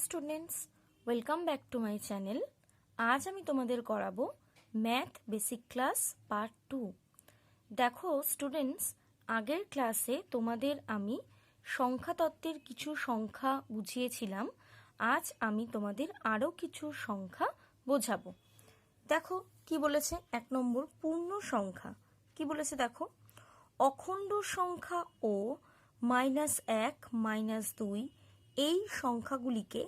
Students, welcome back to my channel. আজ আমি তোমাদের করাবো ম্যাথ বেসিক ক্লাস পার্ট 2। দেখো স্টুডেন্টস, আগের ক্লাসে তোমাদের আমি সংখ্যা তত্ত্বের কিছু সংখ্যা বুঝিয়েছিলাম। আজ আমি তোমাদের আরও কিছু সংখ্যা বোঝাবো। দেখো কি বলেছে, 1 নম্বর পূর্ণ সংখ্যা। কি বলেছে দেখো, অখণ্ড সংখ্যা ও -1 -2 এই সংখ্যাগুলিকে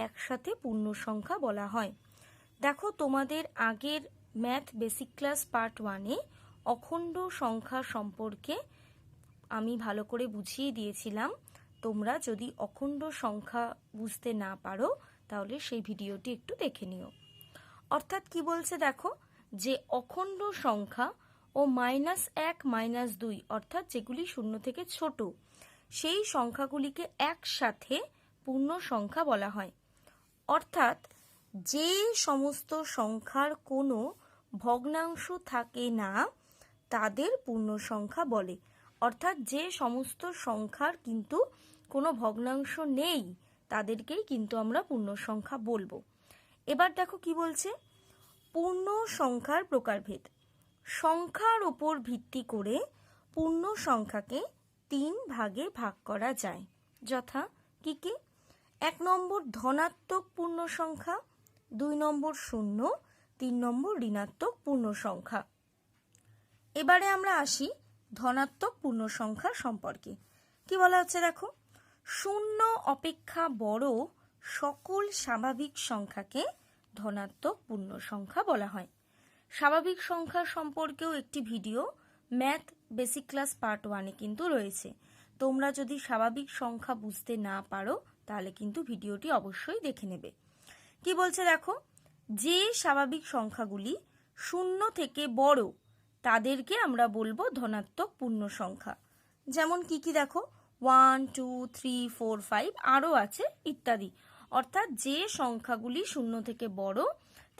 একসাথে পূর্ণ সংখ্যা বলা হয়। দেখো তোমাদের আগের ম্যাথ বেসিক ক্লাস পার্ট 1-এ অখণ্ড সংখ্যা সম্পর্কে আমি ভালো করে বুঝিয়ে দিয়েছিলাম। তোমরা যদি অখণ্ড সংখ্যা বুঝতে না পারো তাহলে সেই ভিডিওটি একটু দেখে নিও। অর্থাৎ কি বলছে দেখো, যে অখণ্ড সংখ্যা ও -1 -2 অর্থাৎ যেগুলি শূন্য থেকে ছোট সেই সংখ্যাগুলিকে একসাথে পূর্ণ সংখ্যা বলা হয়। অর্থাৎ যে সমস্ত সংখ্যার কোনো ভগ্নাংশ থাকে না তাদের পূর্ণ সংখ্যা বলে। অর্থাৎ যে সমস্ত সংখ্যার কিন্তু কোনো ভগ্নাংশ নেই তাদেরকেই কিন্তু আমরা পূর্ণ সংখ্যা বলবো। এবার দেখো কি বলছে, পূর্ণ সংখ্যার প্রকারভেদ। সংখ্যার উপর ভিত্তি করে পূর্ণ সংখ্যাকে 3 ভাগে ভাগ করা যায়। যথা কি কি? 1 নম্বর ধনাত্মক পূর্ণ সংখ্যা, 2 নম্বর শূন্য, 3 নম্বর ঋণাত্মক পূর্ণ সংখ্যা। এবারে আমরা আসি ধনাত্মক পূর্ণ সংখ্যা সম্পর্কে। কি বলা হচ্ছে দেখো, শূন্য অপেক্ষা বড় সকল স্বাভাবিক সংখ্যাকে ধনাত্মক পূর্ণ সংখ্যা বলা হয়। স্বাভাবিক সংখ্যা সম্পর্কেও একটি video math basic class part 1-এ কিন্তু রয়েছে। তোমরা যদি স্বাভাবিক সংখ্যা বুঝতে না পারো তাহলে কিন্তু ভিডিওটি অবশ্যই দেখে নেবে। কি বলছে দেখো, যে স্বাভাবিক সংখ্যাগুলি শূন্য থেকে বড় তাদেরকে আমরা বলবো ধনাত্মক পূর্ণ সংখ্যা। যেমন কি কি দেখো, 1 2 3 4 5 আরও আছে ইত্যাদি। অর্থাৎ যে সংখ্যাগুলি শূন্য থেকে বড়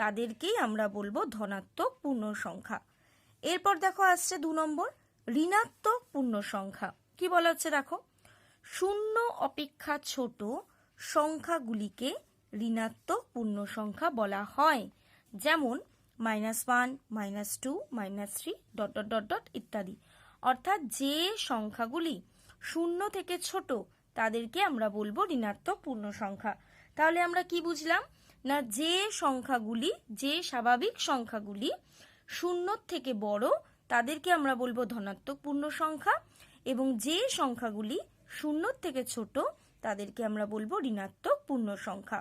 তাদেরকেই আমরা বলবো ধনাত্মক পূর্ণ সংখ্যা। এরপর দেখো আসছে 2 নম্বর ঋণাত্মক পূর্ণ সংখ্যা। কি বলা হচ্ছে দেখো, শূন্য অপেক্ষা ছোট সংখ্যাগুলিকে ঋণাত্মক পূর্ণ সংখ্যা বলা হয়। যেমন -1 -2 -3 ... ইত্যাদি। অর্থাৎ যে সংখ্যাগুলি শূন্য থেকে ছোট তাদেরকে আমরা বলবো ঋণাত্মক পূর্ণ সংখ্যা। তাহলে আমরা কি বুঝলাম না, যে সংখ্যাগুলি, যে স্বাভাবিক সংখ্যাগুলি শূন্য থেকে বড় তাদেরকে আমরা বলবো ধনাত্মক পূর্ণ সংখ্যা, এবং যে সংখ্যাগুলি শূন্য থেকে ছোট তাদেরকে আমরা বলবো ঋণাত্মক পূর্ণ সংখ্যা।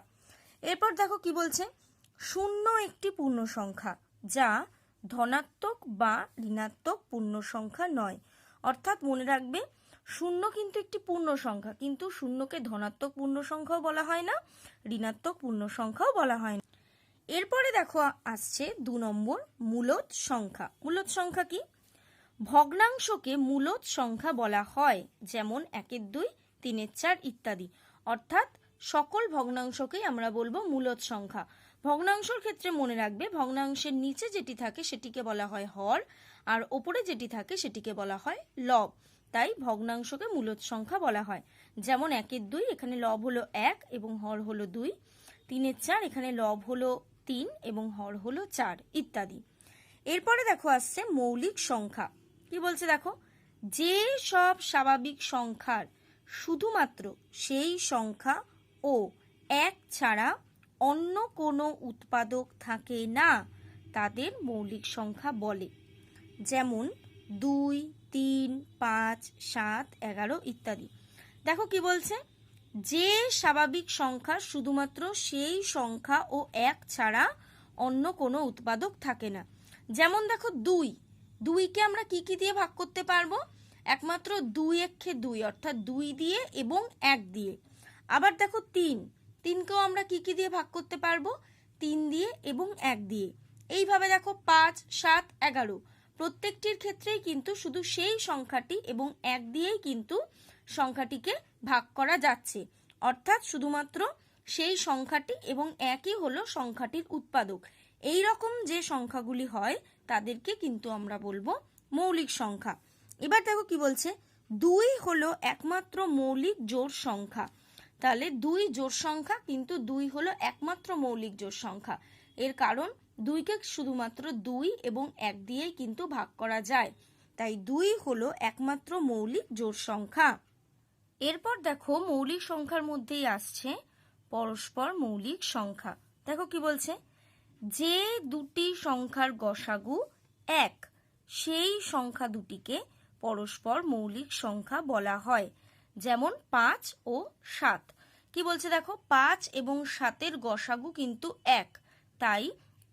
এরপর দেখো কি বলছে, শূন্য একটি পূর্ণ সংখ্যা যা ধনাত্মক বা ঋণাত্মক পূর্ণ সংখ্যা নয়। অর্থাৎ মনে রাখবে, শূন্য কিন্তু একটি পূর্ণ সংখ্যা, কিন্তু শূন্যকে ধনাত্মক পূর্ণ সংখ্যাও বলা হয় না, ঋণাত্মক পূর্ণ সংখ্যাও বলা হয় না। এরপরে দেখো আসছে 2 নম্বর মূলদ সংখ্যা। মূলদ সংখ্যা কি? ভগ্নাংশকে মূলদ সংখ্যা বলা হয়। যেমন 1 2 3 4 ইত্যাদি। অর্থাৎ সকল ভগ্নাংশকেই আমরা বলবো মূলদ সংখ্যা। ভগ্নাংশের ক্ষেত্রে মনে রাখবে, ভগ্নাংশের নিচে যেটি থাকে সেটিকে বলা হয় হর, আর ওপরে যেটি থাকে সেটিকে বলা হয় লব। তাই ভগ্নাংশকে মূলদ সংখ্যা বলা হয়। যেমন 1 2 এখানে লব হলো 1 এবং হর হলো 2, 3 4 এখানে লব হলো 3 এবং হর হলো 4 ইত্যাদি। এরপরে দেখো আসছে মৌলিক সংখ্যা। কি বলছে দেখো, যে সব স্বাভাবিক সংখ্যার শুধুমাত্র সেই সংখ্যা ও 1 ছাড়া অন্য কোনো উৎপাদক থাকে না তাদের মৌলিক সংখ্যা বলে। যেমন 2 3 5 7 11 ইত্যাদি। দেখো কি বলছে, যে স্বাভাবিক সংখ্যা শুধুমাত্র সেই সংখ্যা ও 1 ছাড়া অন্য কোনো উৎপাদক থাকে না। যেমন দেখো 2, 2কে আমরা কি কি দিয়ে ভাগ করতে পারবো? একমাত্র 2 একে 2 অর্থাৎ 2 দিয়ে এবং 1 দিয়ে। আবার দেখো 3, 3কেও আমরা কি কি দিয়ে ভাগ করতে পারবো? 3 দিয়ে এবং 1 দিয়ে। এইভাবে দেখো 5 7 11 প্রত্যেকটির ক্ষেত্রেই কিন্তু শুধু সেই সংখ্যাটি এবং 1 দিয়েই কিন্তু সংখ্যাটিকে ভাগ করা যাচ্ছে। অর্থাৎ শুধুমাত্র সেই সংখ্যাটি এবং 1ই হলো সংখ্যাটির উৎপাদক। এই রকম যে সংখ্যাগুলি হয় তাদেরকে কিন্তু আমরা বলবো মৌলিক সংখ্যা। এবার দেখো কি বলছে, 2 হলো একমাত্র মৌলিক জোড় সংখ্যা। তাহলে 2 জোড় সংখ্যা, কিন্তু 2 হলো একমাত্র মৌলিক জোড় সংখ্যা। এর কারণ 2কে শুধুমাত্র 2 এবং 1 দিয়েই কিন্তু ভাগ করা যায়, তাই 2 হলো একমাত্র মৌলিক জোড় সংখ্যা। এরপর দেখো মৌলিক সংখ্যার মধ্যেই আসছে পরস্পর মৌলিক সংখ্যা। দেখো কি বলছে, যে দুটি সংখ্যার গসাগু 1 সেই সংখ্যা দুটিকে পরস্পর মৌলিক সংখ্যা বলা হয়। যেমন 5 ও 7। কি বলছে দেখো, 5 এবং 7-এর গসাগু কিন্তু 1, তাই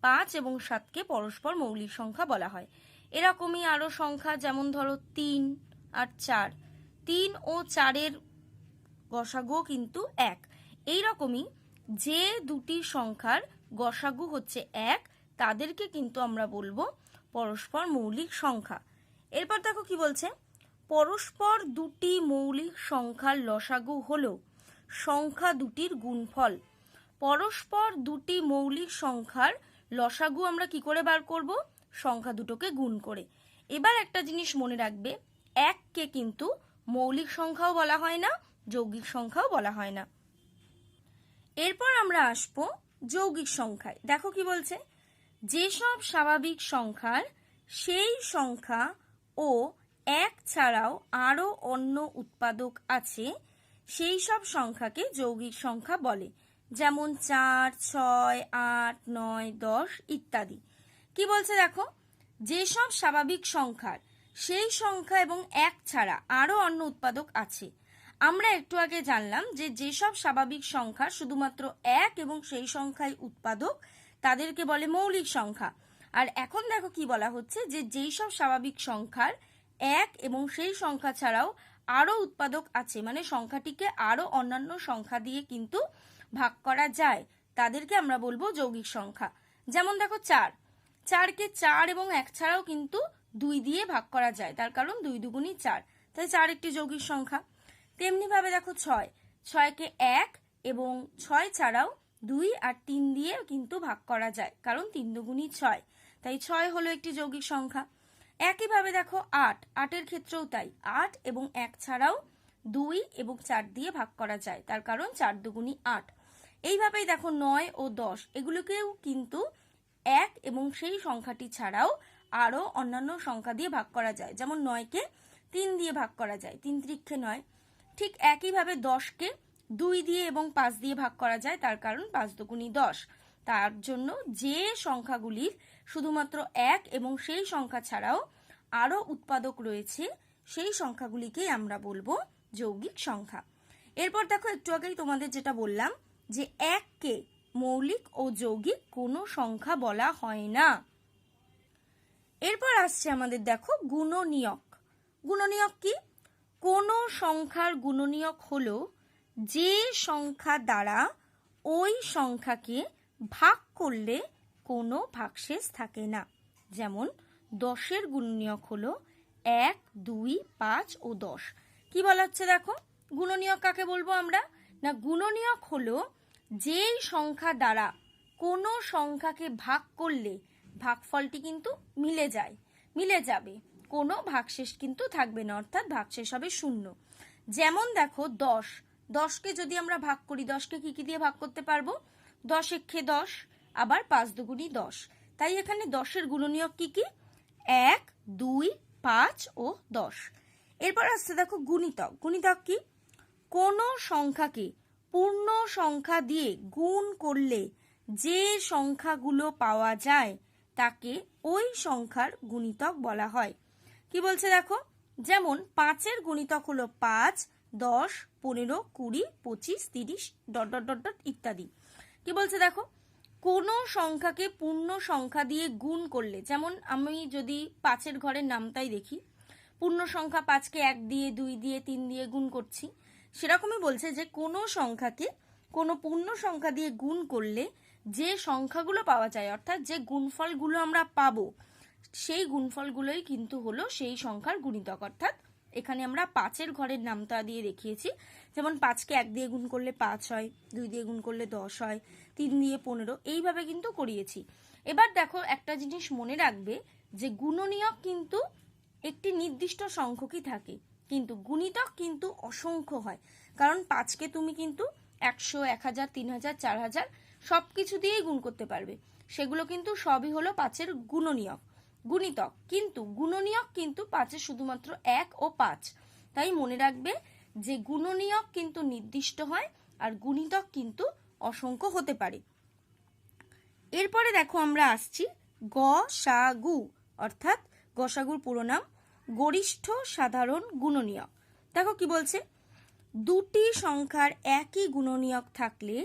5 এবং 7কে পরস্পর মৌলিক সংখ্যা বলা হয়। এরকমই আরো সংখ্যা, যেমন ধরো 3 আর 4, 3 ও 4-এর গসাগু কিন্তু 1। এইরকমই যে দুটি সংখ্যার গসাগু হচ্ছে 1 তাদেরকে কিন্তু আমরা বলবো পরস্পর মৌলিক সংখ্যা। এরপর দেখো কি বলছে, পরস্পর দুটি মৌলিক সংখ্যার লসাগু হলো সংখ্যা দুটির গুণফল। পরস্পর দুটি মৌলিক সংখ্যার লসাগু আমরা কি করে বার করব? সংখ্যা দুটোকে গুণ করে। এবার একটা জিনিস মনে রাখবে, 1কে কিন্তু মৌলিক সংখ্যাও বলা হয় না, যৌগিক সংখ্যাও বলা হয় না। এরপর আমরা আসবো যৌগিক সংখ্যায়। দেখো কি বলছে, যেসব স্বাভাবিক সংখ্যার সেই সংখ্যা ও 1 ছাড়াও আরো অন্য উৎপাদক আছে সেই সব সংখ্যাকে যৌগিক সংখ্যা বলে। যেমন 4, 6, 8, 9, 10 ইত্যাদি। কি বলছে দেখো, যেসব স্বাভাবিক সংখ্যার সেই সংখ্যা এবং 1 ছাড়া আরো অন্য উৎপাদক আছে। আমরা একটু আগে জানলাম যে যেসব স্বাভাবিক সংখ্যা শুধুমাত্র 1 এবং সেই সংখ্যায় উৎপাদক তাদেরকে বলে মৌলিক সংখ্যা। আর এখন দেখো কি বলা হচ্ছে, যে যেই সব স্বাভাবিক সংখ্যার 1 এবং সেই সংখ্যা ছাড়াও আরো উৎপাদক আছে, মানে সংখ্যাটিকে আরো অন্যান্য সংখ্যা দিয়ে কিন্তু ভাগ করা যায়, তাদেরকে আমরা বলবো যৌগিক সংখ্যা। যেমন দেখো 4কে 4 এবং 1 ছাড়াও কিন্তু 2 দিয়ে ভাগ করা যায়, তার কারণ 2 দুগুণী 4, তাই 4 একটি যৌগিক সংখ্যা। তেমনি ভাবে দেখো 6কে 1 এবং 6 ছাড়াও 2 আর 3 দিয়ে কিন্তু ভাগ করা যায়, কারণ 3 দুগুণী 6, তাই 6 হলো একটি যৌগিক সংখ্যা। একইভাবে দেখো 8-এর ক্ষেত্রেও তাই, 8 এবং 1 ছাড়াও 2 এবং 4 দিয়ে ভাগ করা যায়, তার কারণ 4 দুগুণী 8। এইভাবেই দেখো 9 ও 10 এগুলোকেও কিন্তু 1 এবং সেই সংখ্যাটি ছাড়াও আরো অন্যান্য সংখ্যা দিয়ে ভাগ করা যায়। যেমন 9কে 3 দিয়ে ভাগ করা যায়, 3 × 9। ঠিক একইভাবে 10কে 2 দিয়ে এবং 5 দিয়ে ভাগ করা যায়, তার কারণ 5 দুগুণী 10। তার জন্য যে সংখ্যাগুলির শুধুমাত্র 1 এবং সেই সংখ্যা ছাড়াও আরো উৎপাদক রয়েছে সেই সংখ্যাগুলিকেই আমরা বলবো যৌগিক সংখ্যা। এরপর দেখো একটু আগেই তোমাদের যেটা বললাম, যে 1কে মৌলিক ও যৌগিক কোনো সংখ্যা বলা হয় না। এরপর আসছে আমাদের দেখো গুণনীয়ক। গুণনীয়ক কি? কোনো সংখ্যার গুণনীয়ক হলো যে সংখ্যা দ্বারা ওই সংখ্যাকে ভাগ করলে কোনো ভাগশেষ থাকে না। যেমন 10-এর গুণনীয়ক হলো 1, 2, 5 ও 10। কি বলা হচ্ছে দেখো, গুণনীয়ক কাকে বলবো আমরা? না, গুণনীয়ক হলো যেই সংখ্যা দ্বারা কোনো সংখ্যাকে ভাগ করলে ভাগফলটি কিন্তু মিলে যাবে, কোনো ভাগশেষ কিন্তু থাকবে না, অর্থাৎ ভাগশেষ হবে 0। যেমন দেখো 10কে যদি আমরা ভাগ করি, 10কে কি দিয়ে ভাগ করতে পারবো? 10 একে 10, আবার 5 দুগুণী 10। তাই এখানে 10-এর গুণনীয়ক কি কি? 1, 2, 5 ও 10। এরপর আসছে দেখো গুণিতক। গুণিতক কি? কোনো সংখ্যাকে পূর্ণ সংখ্যা দিয়ে গুণ করলে যে সংখ্যাগুলো পাওয়া যায় তাকে ওই সংখ্যার গুণিতক বলা হয়। কি বলছে দেখো, যেমন 5-এর গুণিতক হলো 5, 10, 15, 20, 25, 30 ... ইত্যাদি। কি বলছে দেখো, কোনো সংখ্যাকে পূর্ণ সংখ্যা দিয়ে গুণ করলে, যেমন আমি যদি 5-এর ঘরের নামটাই দেখি, পূর্ণ সংখ্যা 5কে 1 দিয়ে, 2 দিয়ে, 3 দিয়ে গুণ করছি, সেরকমই বলছে যে কোনো সংখ্যাকে কোনো পূর্ণ সংখ্যা দিয়ে গুণ করলে যে সংখ্যাগুলো পাওয়া যায়, অর্থাৎ যে গুণফলগুলো আমরা পাবো, সেই গুণফলগুলোই কিন্তু হলো সেই সংখ্যার গুণিতক। অর্থাৎ এখানে আমরা 5-এর ঘরের নামতা দিয়ে দেখিয়েছি, যেমন 5কে 1 দিয়ে গুণ করলে 5 হয়, 2 দিয়ে গুণ করলে 10 হয়, 3 দিয়ে 15, এইভাবে কিন্তু করিয়েছি। এবার দেখো একটা জিনিস মনে রাখবে, যে গুণনীয়ক কিন্তু একটি নির্দিষ্ট সংখ্যকই থাকে, কিন্তু গুণিতক কিন্তু অসংখ্য হয়, কারণ 5কে তুমি কিন্তু 100, 1000, 3000, 4000 সব কিছু দিয়েই গুণ করতে পারবে। সেগুলো কিন্তু সবই হলো 5-এর গুণিতক। কিন্তু গুণনীয়ক কিন্তু 5-এর শুধুমাত্র 1 ও 5। তাই মনে রাখবে যে গুণনীয়ক কিন্তু নির্দিষ্ট হয় আর গুণিতক কিন্তু অসংখ্য হতে পারে। এরপরে দেখো আমরা আসছি গসাগু, অর্থাৎ গসাগুর পুরো নাম গরিষ্ঠ সাধারণ গুণনীয়ক। দেখো কি বলছে, দুটি সংখ্যার একই গুণনীয়ক থাকলে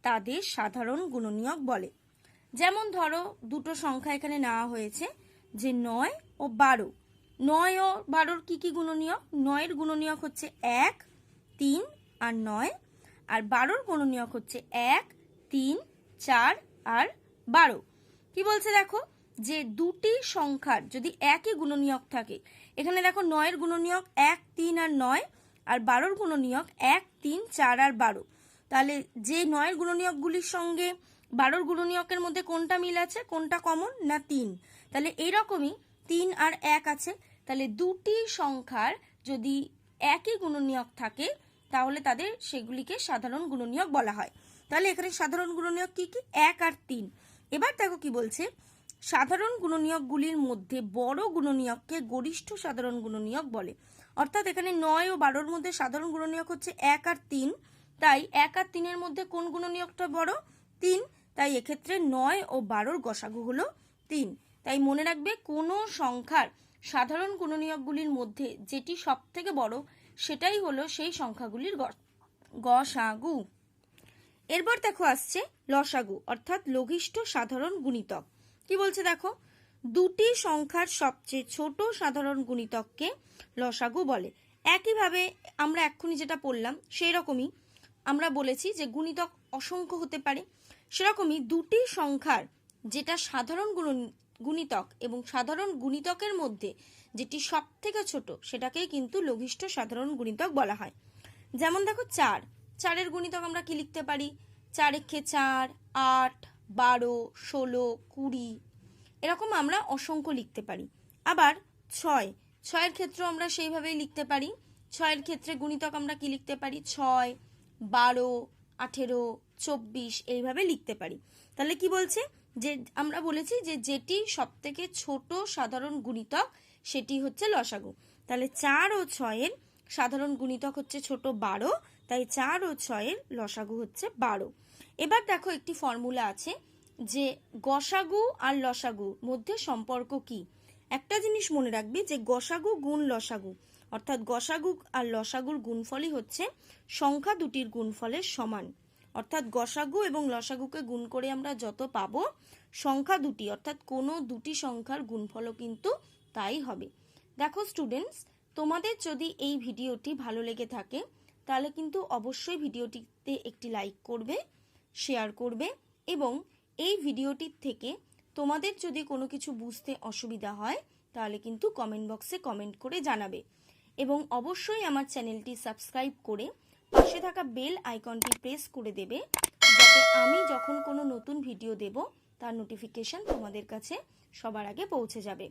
তাদের সাধারণ গুণনীয়ক বলে। যেমন ধরো দুটো সংখ্যা এখানে নেওয়া হয়েছে যে 9 ও 12। 9 ও 12-র কি কি গুণনীয়ক? 9-এর গুণনীয়ক হচ্ছে 1, 3 আর 9, আর 12-র গুণনীয়ক হচ্ছে 1, 3, 4 আর 12। কি বলছে দেখো, যে দুটি সংখ্যার যদি একই গুণনীয়ক থাকে, এখানে দেখো 9-এর গুণনীয়ক 1, 3 আর 9, আর 12-র গুণনীয়ক 1, 3, 4 আর 12। তাহলে যে 9-এর গুণনীয়কগুলির সঙ্গে 12-র গুণনীয়কের মধ্যে কোনটা মিল আছে, কোনটা কমন? না 3। তাহলে এইরকমই 3 আর 1 আছে। তাহলে দুটি সংখ্যার যদি একই গুণনীয়ক থাকে তাহলে তাদের সেগুলিকে সাধারণ গুণনীয়ক বলা হয়। তাহলে এখানে সাধারণ গুণনীয়ক কি কি? 1 আর 3। এবার দেখো কি বলছে, সাধারণ গুণনীয়কগুলির মধ্যে বড় গুণনীয়ককে গরিষ্ঠ সাধারণ গুণনীয়ক বলে। অর্থাৎ এখানে 9 ও 12-র মধ্যে সাধারণ গুণনীয়ক হচ্ছে 1 আর 3। তাই 1 আর 3-এর মধ্যে কোন গুণনীয়কটা বড়? 3। তাই এক্ষেত্রে 9 ও 12-র গসাগু হলো 3। তাই মনে রাখবে কোনো সংখ্যার সাধারণ গুণনীয়কগুলির মধ্যে যেটি সব থেকে বড় সেটাই হলো সেই সংখ্যাগুলির গসাগু। এরপর দেখো আসছে লসাগু, অর্থাৎ লঘিষ্ঠ সাধারণ গুণিতক। কি বলছে দেখো, দুটি সংখ্যার সবচেয়ে ছোট সাধারণ গুণিতককে লসাগু বলে। একইভাবে আমরা এক্ষুনি যেটা পড়লাম সেই রকমই আমরা বলেছি যে গুণিতক অসংখ্য হতে পারে। সেরকমই দুটি সংখ্যার যেটা সাধারণ গুণিতক এবং সাধারণ গুণিতকের মধ্যে যেটি সব থেকে ছোট সেটাকেই কিন্তু লঘিষ্ঠ সাধারণ গুণিতক বলা হয়। যেমন দেখো 4-এর গুণিতক আমরা কি লিখতে পারি? 4 একে 4, 8, 12, 16, 20 এরকম আমরা অসংখ্য লিখতে পারি। আবার 6-এর ক্ষেত্রেও আমরা সেইভাবেই লিখতে পারি। 6-এর ক্ষেত্রে গুণিতক আমরা কি লিখতে পারি? 6, 12, 18, 24 এইভাবে লিখতে পারি। তাহলে কি বলছে, যে আমরা বলেছি যে যেটি সব থেকে ছোট সাধারণ গুণিতক সেটি হচ্ছে লসাগু। তাহলে 4 ও 6-এর সাধারণ গুণিতক হচ্ছে ছোট 12, তাই 4 ও 6-এর লসাগু হচ্ছে 12। এবার দেখো একটি ফর্মুলা আছে যে গসাগু আর লসাগুর মধ্যে সম্পর্ক কি। একটা জিনিস মনে রাখবি যে গসাগু গুণ লসাগু, অর্থাৎ গসাগু আর লসাগুর গুণফলই হচ্ছে সংখ্যা দুটির গুণফলের সমান। অর্থাৎ গসাগু এবং লসাগুকে গুণ করে আমরা যত পাবো, সংখ্যা দুটি অর্থাৎ কোনো দুটি সংখ্যার গুণফলও কিন্তু তাই হবে। দেখো স্টুডেন্টস, তোমাদের যদি এই ভিডিওটি ভালো লেগে থাকে তাহলে কিন্তু অবশ্যই ভিডিওটিতে একটি লাইক করবে, শেয়ার করবে এবং এই ভিডিওটির থেকে তোমাদের যদি কোনো কিছু বুঝতে অসুবিধা হয় তাহলে কিন্তু কমেন্ট বক্সে কমেন্ট করে জানাবে এবং অবশ্যই আমার চ্যানেলটি সাবস্ক্রাইব করে পাশে থাকা বেল আইকনটি প্রেস করে দেবে, যাতে আমি যখন কোনো নতুন ভিডিও দেব তার নোটিফিকেশন তোমাদের কাছে সবার আগে পৌঁছে যাবে।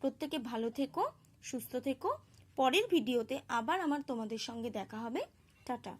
প্রত্যেকে ভালো থেকো, সুস্থ থেকো। পরের ভিডিওতে আবার তোমাদের সঙ্গে দেখা হবে। টাটা।